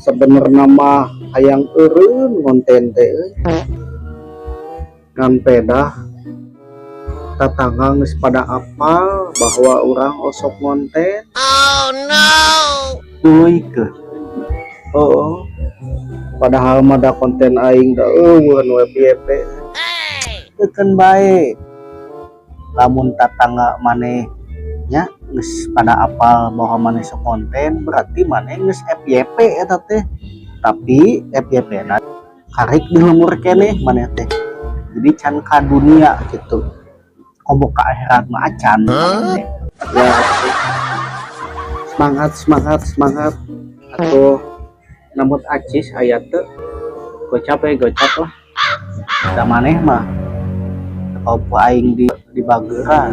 sebenarnya mah hayang eureun konten teh ngan pedah tatangga geus pada apal bahwa orang osok konten. Oh no. Euy ke oh padahal mah da konten aing da eueun we piye teukeun bae lamun tatangga maneh nya geus pada apal bahwa maneh sok konten berarti maneh geus FYP eta teh. Tapi FYP na karek dilumur keneh maneh teh jadi can ka dunia gitu komo ka akhirat mah acan. Ya semangat atuh namun acis aya teu gocap lah da maneh mah opo aing di bageuran.